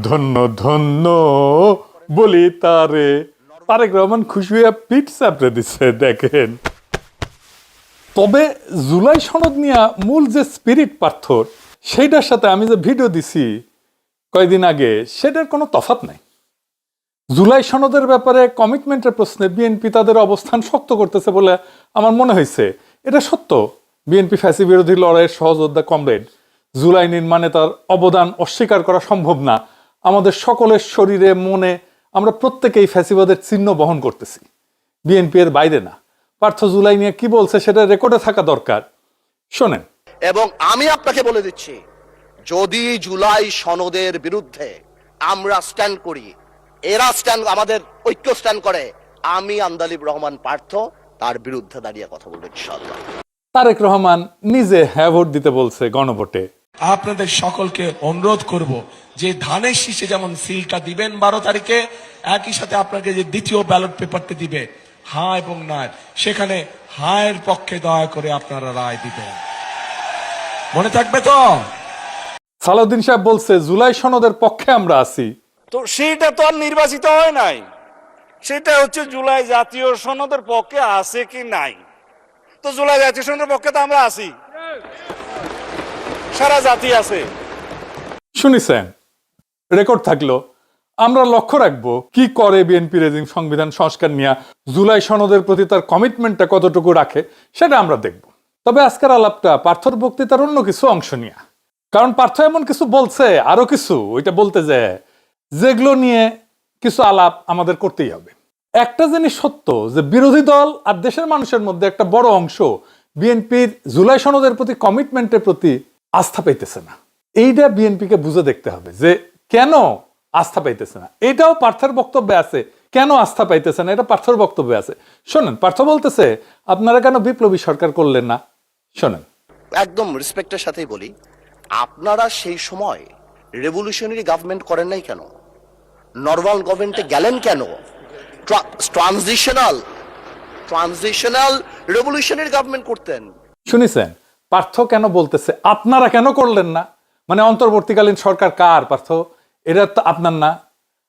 ধন্য ধন্য বলি তারে। তারেক রহমান খুশি হয়ে পিঠ চাপড়ে দিচ্ছে দেখেন। তবে জুলাই সনদ নিয়ে মূল যে স্পিরিট পার্থর, সেইটার সাথে আমি যে ভিডিও দিছি কয়েকদিন আগে, সেটার কোনো তফাৎ নাই। জুলাই সনদের ব্যাপারে কমিটমেন্টের প্রশ্নে বিএনপি তাদের অবস্থান শক্ত করতেছে বলে আমার মনে হয়েছে। এটা সত্য, বিএনপি ফ্যাসি বিরোধী লড়াইয়ের সহযোদ্ধা কমরেড। জুলাই নির্মাণে তার অবদান অস্বীকার করা সম্ভব না। আমাদের সকলের শরীরে মনে আমরা প্রত্যেকেই ফ্যাসিবাদের চিহ্ন বহন করতেছি, বিএনপি এর বাইরে না। পার্থ জুলাই নিয়ে কি বলছে সেটা রেকর্ডে থাকা দরকার, শোনেন। এবং আমি আপনাকে বলে দিচ্ছি, যদি জুলাই সনদের বিরুদ্ধে আমরা স্ট্যান্ড করি, এরা স্ট্যান্ড, আমাদের ঐক্য স্ট্যান্ড করে, আমি আন্দালিব রহমান পার্থ তার বিরুদ্ধে দাঁড়িয়ে কথা বলবো ইনশাআল্লাহ। তারেক রহমান নিজে হ্যাঁ ভোট দিতে বলছে গণভোটে। আপনাদের সকলকে অনুরোধ করব যে ধানের শীষে যেমন সিলটা দিবেন 12 তারিখে, একই সাথে আপনাকে যে দ্বিতীয় ব্যালট পেপারটি দিবে হ্যাঁ এবং না, সেখানে হায়ের পক্ষে দয়া করে আপনারা রায় দিবেন। মনে থাকবে তো? সালাউদ্দিন সাহেব বলছে জুলাই সনদের পক্ষে আমরা আছি। তো সেটা তো আর নির্বাচিত হয় নাই, সেটা হচ্ছে জুলাই জাতীয় সনদের পক্ষে আছে কি নাই। তো জুলাই জাতীয় সনদের পক্ষে তো আমরা আছি, সারা জাতি আছে। শুনিছেন, রেকর্ড থাকলো। আমরা লক্ষ্য রাখবো কি করে বিএনপি রেজিম সংবিধান সংস্কার নিয়ে, জুলাই সনদের প্রতি তার কমিটমেন্টটা কতটুকু রাখে সেটা আমরা দেখব। তবে আজকের আলাপটা পার্থর বক্তৃতার অন্য কিছু অংশ নিয়ে, কারণ পার্থ এমন কিছু বলছে, আরো কিছু ওইটা বলতে যায়, যেগুলো নিয়ে কিছু আলাপ আমাদের করতেই হবে। একটা জিনিস সত্য যে বিরোধী দল আর দেশের মানুষের মধ্যে একটা বড় অংশ বিএনপির জুলাই সনদের প্রতি কমিটমেন্টের প্রতি আস্থা পাইতেছে না। এইটা বিএনপিকে বুঝে দেখতে হবে যে কেন আস্থা পাইতেছে না। এটাও পার্থের বক্তব্যে আছে, কেন আস্থা পাইতেছে না এটা পার্থর বক্তব্যে আছে। শোনেন, পার্থ বলতেছে আপনারা কেন বিপ্লবী সরকার করলেন না। শোনেন, একদম রেসপেক্টের সাথেই বলি, আপনারা সেই সময় রেভলিউশনারি গভর্নমেন্ট করেন নাই কেন? নর্মাল গভর্নমেন্টে গেলেন কেন? ট্রানজিশনাল রেভলিউশনারি গভর্নমেন্ট করতেন। শুনেছেন পার্থ কেন বলতেছে আপনারা কেন করলেন না? মানে অন্তর্বর্তীকালীন সরকার কার পার্থ? এটা তো আপনার না,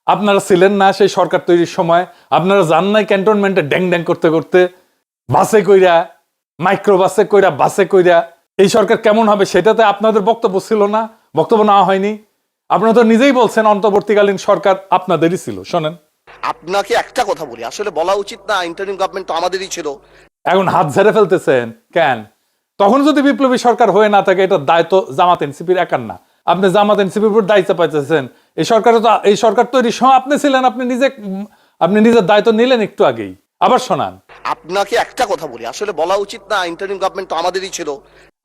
আপনারা ছিলেন না সেই সরকার তৈরির সময়। আপনারা যান নাই ক্যান্টনমেন্টে ড্যাং ড্যাং করতে করতে, বাসে কইরা, মাইক্রো বাসে কইরা, বাসে কইরা। এই সরকার কেমন হবে সেটাতে আপনাদের বক্তব্য ছিল না, বক্তব্য নেওয়া হয়নি। আপনারা তো নিজেই বলছেন অন্তর্বর্তীকালীন সরকার আপনাদেরই ছিল। শোনেন, আপনাকে একটা কথা বলি, আসলে বলা উচিত না, ইন্টারিম গভর্নমেন্ট তো আমাদেরই ছিল। এখন হাত ঝেড়ে ফেলতেছেন কেন? তখন যদি বিপ্লবী সরকার হয়ে না থাকে, এটার দায়িত্ব জামাত এনসিপির একার না। আপনি জামাত এনসিপির উপর দায়িত্ব পাইতেছেন। এই সরকার তৈরির সময় আপনি ছিলেন, আপনি নিজের দায়িত্ব নিলেন একটু আগেই। আবার শোনান, আপনাকে একটা কথা বলি, আসলে বলা উচিত না, ইন্টারিম গভর্নমেন্ট তো আমাদেরই ছিল।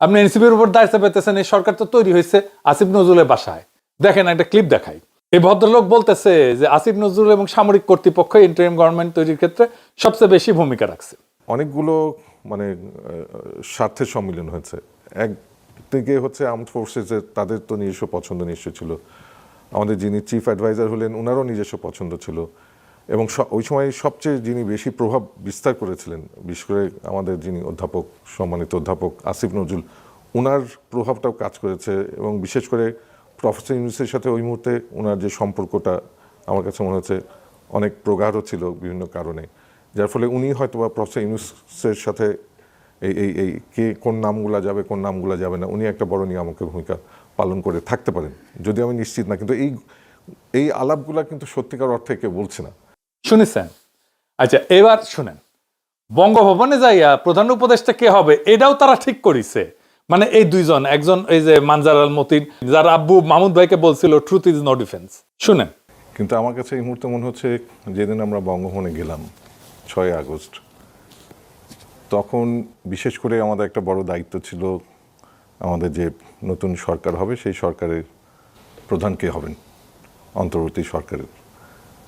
আপনি এনসিপির উপর দায়িত্ব পেতেছেন। এই সরকার তো তৈরি হয়েছে আসিফ নজরুলের বাসায়। দেখেন একটা ক্লিপ দেখাই। এই ভদ্রলোক বলতেছে যে আসিফ নজরুল এবং সামরিক কর্তৃপক্ষ ইন্টারিম গভর্নমেন্ট তৈরির ক্ষেত্রে সবচেয়ে বেশি ভূমিকা রাখছে। অনেকগুলো মানে স্বার্থের সম্মিলন হয়েছে। একদিকে হচ্ছে আর্মড ফোর্সেসের, তাদের তো নিজস্ব পছন্দ নিশ্চয় ছিল। আমাদের যিনি চিফ অ্যাডভাইজার হলেন ওনারও নিজস্ব পছন্দ ছিল। এবং ওই সময় সবচেয়ে যিনি বেশি প্রভাব বিস্তার করেছিলেন, বিশেষ করে আমাদের যিনি অধ্যাপক, সম্মানিত অধ্যাপক আসিফ নজরুল, ওনার প্রভাবটাও কাজ করেছে। এবং বিশেষ করে প্রফেসর ইউনূসের সাথে ওই মুহূর্তে ওনার যে সম্পর্কটা আমার কাছে মনে হচ্ছে অনেক প্রগাঢ় ছিল বিভিন্ন কারণে, যার ফলে উনি হয়তো বা প্রফেসর ইউনূসের সাথে এই কে কোন নামগুলা যাবে কোন নামগুলা যাবে না, উনি একটা বড় নিয়ামকের ভূমিকা পালন করে থাকতে পারেন, যদিও আমি নিশ্চিত না। কিন্তু এই আলাপগুলা কিন্তু সত্যিকার অর্থে কেউ বলছে না। শুনেছেন? আচ্ছা, এবার শুনেন, বঙ্গভবনে যাইয়া প্রধান উপদেষ্টা কে হবে এটাও তারা ঠিক করেছে। মানে এই দুইজন, একজন এই যে মানজার আল মতিন, যার আব্বু মাহমুদ ভাইকে বলছিল ট্রুথ ইজ নো ডিফেন্স। শুনেন, কিন্তু আমার কাছে এই মুহূর্তে মনে হচ্ছে যেদিন আমরা বঙ্গভবনে গেলাম 6 আগস্ট, তখন বিশেষ করে আমাদের একটা বড় দায়িত্ব ছিল, আমাদের যে নতুন সরকার হবে সেই সরকারের প্রধান কে হবেন, অন্তর্বর্তী সরকারের।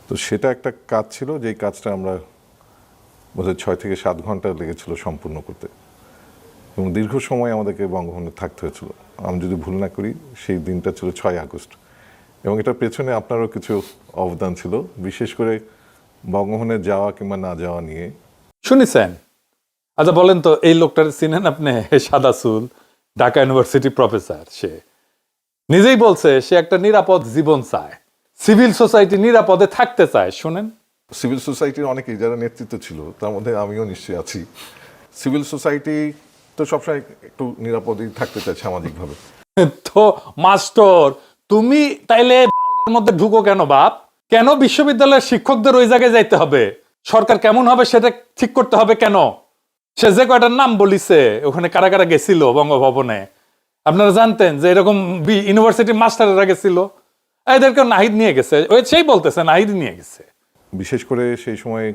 তো সেটা একটা কাজ ছিল, যেই কাজটা আমরা বোধহয় 6 থেকে 7 ঘন্টা লেগেছিল সম্পূর্ণ করতে, এবং দীর্ঘ সময় আমাদেরকে বঙ্গভবনে থাকতে হয়েছিল। আমি যদি ভুল না করি সেই দিনটা ছিল 6 আগস্ট, এবং এটার পেছনে আপনারও কিছু অবদান ছিল, বিশেষ করে বঙ্গভবনে যাওয়া কিংবা না যাওয়া নিয়ে। শুনেছেন? আচ্ছা বলেন তো, এই লোকটার চিনেন আপনি? সাদা চুল, ঢাকা ইউনিভার্সিটি প্রফেসর। সে নিজেই বলছে সে একটা নিরাপদ জীবন চায়। সিভিল সোসাইটি নিরাপদে থাকতে চায়। শুনেন, সিভিল সোসাইটির অনেকেই যারা নেতৃত্ব ছিল তার মধ্যে আমিও নিশ্চয়ই আছি। সিভিল সোসাইটি তো সবসময় একটু নিরাপদেই থাকতে চায় সামাজিকভাবে। তো মাস্টার তুমি তাইলে এর মধ্যে ঢুকো কেন বাপ? কেন বিশ্ববিদ্যালয়ের শিক্ষকদের ওই জায়গায় যাইতে হবে? সরকার কেমন হবে সেটা ঠিক করতে হবে কেন? সে যে কয়টার নাম বলিছে ওখানে কারা কারা গেছিল বঙ্গভবনে, আপনারা জানতেন যে এরকম ইউনিভার্সিটি মাস্টাররা গেছিল? এদেরকে নাহিদ নিয়ে গেছে, ওই সেই বলতেছে নাহিদ নিয়ে গেছে। বিশেষ করে সেই সময়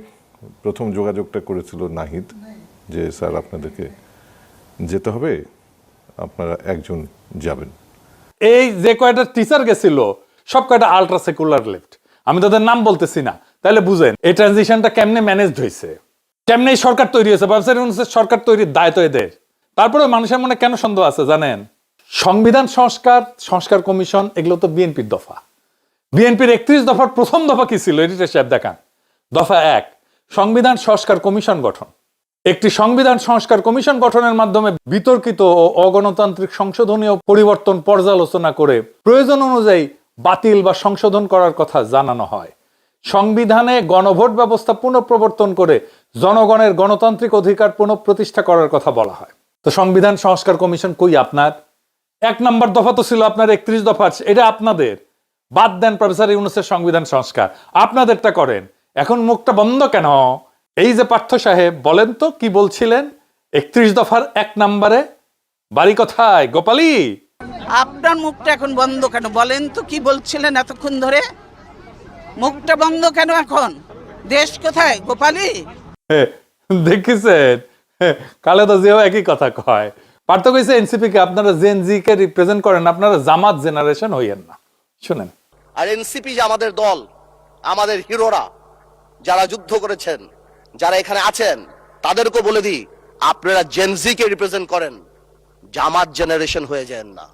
প্রথম যোগাযোগটা করেছিল নাহিদ, যে স্যার আপনাদেরকে যেতে হবে, আপনারা একজন যাবেন। এই যে কয়টা টিচার গেছিল সব কয়টা আলট্রা সেকুলার লেফট, আমি তাদের নাম বলতেছি না, তাহলে বুঝেন এই ট্রানজিশনটা কেমনে ম্যানেজড হয়েছে, কেমনে এই সরকার তৈরি হয়েছে। সরকার তৈরির দায় তো এদের। তারপরে মানুষের মনে কেন সন্দেহ আছে জানেন? সংবিধান সংস্কার কমিশন এগুলো তো বিএনপির দফা। বিএনপির 31 দফার প্রথম দফা কি ছিল? এডিটর সাহেব দেখান। দফা 1, সংবিধান সংস্কার কমিশন গঠন। একটি সংবিধান সংস্কার কমিশন গঠনের মাধ্যমে বিতর্কিত ও অগণতান্ত্রিক সংশোধনীয় পরিবর্তন পর্যালোচনা করে প্রয়োজন অনুযায়ী বাতিল বা সংশোধন করার কথা জানানো হয়। সংবিধানে গণভোট ব্যবস্থা পুনঃপ্রবর্তন করে জনগণের গণতান্ত্রিক অধিকার পুনঃপ্রতিষ্ঠা করার কথা বলা হয়। তো সংবিধান সংস্কার কমিশন কই আপনার? 1 নম্বর দফা তো ছিল আপনার 31 দফা, এটা আপনাদের। বাদ দেন প্রফেসর ইউনূসের সংবিধান সংস্কার, আপনাদেরটা করেন। এখন মুখটা বন্ধ কেন? এই যে পার্থ সাহেব বলেন তো কি বলছিলেন 31 দফার 1 নম্বরে? বাড়ি কোথায় গোপালী? আপনার মুখটা এখন বন্ধ কেন বলেন তো? কি বলছিলেন এতক্ষণ ধরে? মুখটা বন্ধ কেন এখন? দেশ কোথায় গোপালী? দেখেছেন, খালেদা জিয়াও একই কথা কয়। পার্থ কইছে এনসিপি কে আপনারা জেন জি কে রিপ্রেজেন্ট করেন, আপনারা জামাত জেনারেশন হইয়েন না। শুনেন, আর এনসিপি যে আমাদের দল, আমাদের হিরোরা যারা যুদ্ধ করেছেন, যারা এখানে আছেন, তাদেরকে বলে দিই আপনারা জেনজি কে রিপ্রেজেন্ট করেন, জামাত জেনারেশন হয়ে যান না।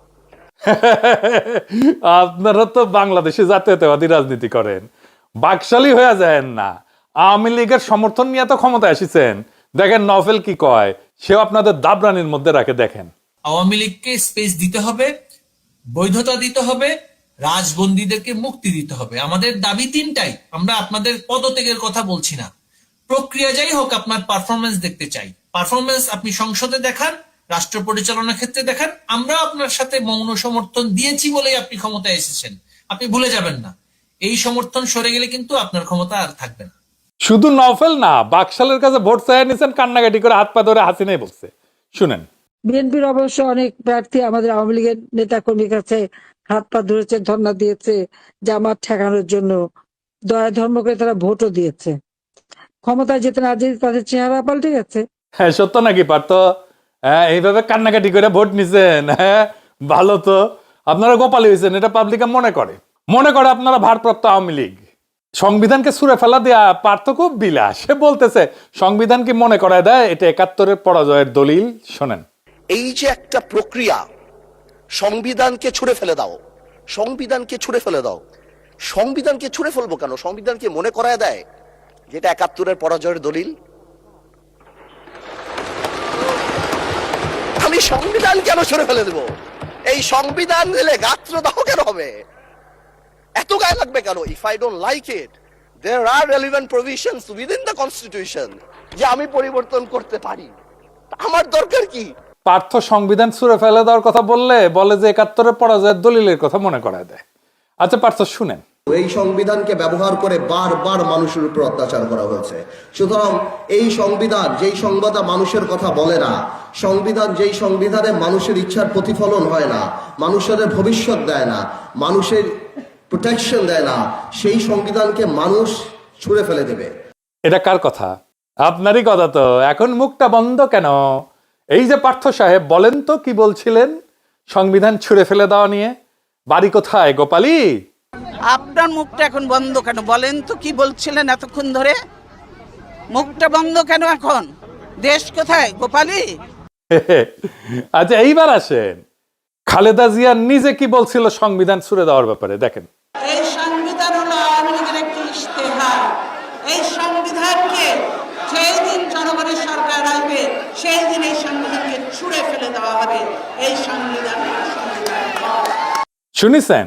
আপনারা তো বাংলাদেশে জাতীয়তাবাদী রাজনীতি করেন, বাকশালী হয়ে যায় না। আওয়ামী লীগের সমর্থন নিয়ে তো ক্ষমতায় আসিছেন। দেখেন নভেল কি কয়, সেও আপনাদের দাবরানির মধ্যে রাখে। দেখেন, আওয়ামী লীগকে স্পেস দিতে হবে, বৈধতা দিতে হবে, রাজবন্দীদেরকে মুক্তি দিতে হবে। আমাদের দাবি 3টাই। আমরা আপনাদের পদত্যাগের কথা বলছি না। প্রক্রিয়া যাই হোক, আপনার পারফরমেন্স দেখতে চাই। পারফরমেন্স আপনি সংসদে দেখান, রাষ্ট্র পরিচালনার ক্ষেত্রে দেখান। আমরা আপনার সাথে মৌন সমর্থন দিয়েছি বলেই আপনি ক্ষমতায় এসেছেন, আপনি ভুলে যাবেন না। এই সমর্থন সরে গেলে কিন্তু আপনার ক্ষমতা আর থাকবে না। শুধু নভেল না, বাকশালের কাছে ভোট চাই নিছেন, কান্নাকাটি করে হাত পা ধরে হাসিনাই বলছে। শুনেন, বিএনপির অবশ্য অনেক প্রার্থী আমাদের আওয়ামী লীগের নেতা কর্মীর কাছে হাত পা ধরেছে, ধর্ণা দিয়েছে জামাত ঠেকানোর জন্য। দয়া ধর্ম করে তারা ভোটও দিয়েছে। ক্ষমতায় যেতে না যেতে তাদের চেহারা পাল্টে গেছে। হ্যাঁ সত্য নাকি পার্থ? হ্যাঁ, এইভাবে কান্নাকাটি করে ভোট নিছেন? হ্যাঁ ভালো তো, আপনারা গোপালী হয়েছেন, এটা পাবলিক মনে করে আপনারা ভারপ্রাপ্ত আওয়ামী লীগ। সংবিধানকে ছুঁড়ে ফেলা দেয়া পার্থ খুব বিলাস। সে বলতেছে সংবিধান কি মনে করায় দেয় এটা 71-এর পরাজয়ের দলিল। শোনেন, এই যে একটা প্রক্রিয়া, সংবিধানকে ছুঁড়ে ফেলে দাও, সংবিধানকে ছুঁড়ে ফেলে দাও। সংবিধানকে ছুঁড়ে ফেলবো কেন? সংবিধানকে মনে করায় দেয় যেটা 71-এর পরাজয়ের দলিল। আমি সংবিধান কেন ছুঁড়ে ফেলে দেবো? এই সংবিধান দিলে গাত্রদাহ কেন হবে? এত গায়ে লাগবে কেন? If I don't like it, there are relevant provisions within the constitution যে আমি পরিবর্তন করতে পারি। আমার দরকার কি? পার্থ সংবিধান ছুঁড়ে ফেলে দেওয়ার কথা বলে যে 71-এর পরাজয়ের দলিলের কথা মনে করায় দেয়। আচ্ছা পার্থ শুনেন, এই সংবিধানকে ব্যবহার করে বারবার মানুষের উপর অত্যাচার করা হয়েছে। সুতরাং এই সংবিধান যেই সংবিধান মানুষের কথা বলে না, সংবিধান যেই সংবিধানে মানুষের ইচ্ছার প্রতিফলন হয় না, মানুষের ভবিষ্যৎ দেয় না, মানুষের প্রোটেকশন দেয় না, সেই সংবিধানকে মানুষ ছুঁড়ে ফেলে দেবে। এটা কার কথা? আপনারই কথা তো। এখন মুখটা বন্ধ কেন? এই যে পার্থ সাহেব বলেন তো কি বলছিলেন সংবিধান ছুঁড়ে ফেলে দেওয়া নিয়ে? বাড়ি কোথায় গোপালী? আপনার মুখটা এখন বন্ধ কেন বলেন তো? কি বলছিলেন এতক্ষণ ধরে? মুখটা বন্ধ কেন এখন? দেশ কোথায় গোপালী? আচ্ছা এইবার আসেন, খালেদা জিয়া নিজে কি বলছিল সংবিধান ছুঁড়ে দেওয়ার ব্যাপারে। দেখেন, এই সংবিধান হলো আওয়ামী লীগের একটি ইশতেহার। এই সংবিধানকে যেই দিন জনগণের সরকার আসবে সেই দিন এই সংবিধানকে ছুঁড়ে ফেলে দেওয়া হবে। এই সংবিধান শুনেছেন?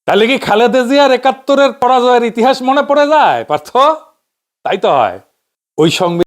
তাহলে কি খালেদা জিয়ার ৭১-এর পরাজয়ের ইতিহাস মনে পড়ে যায় পার্থ? তাই তো হয়। ওই সংবিধান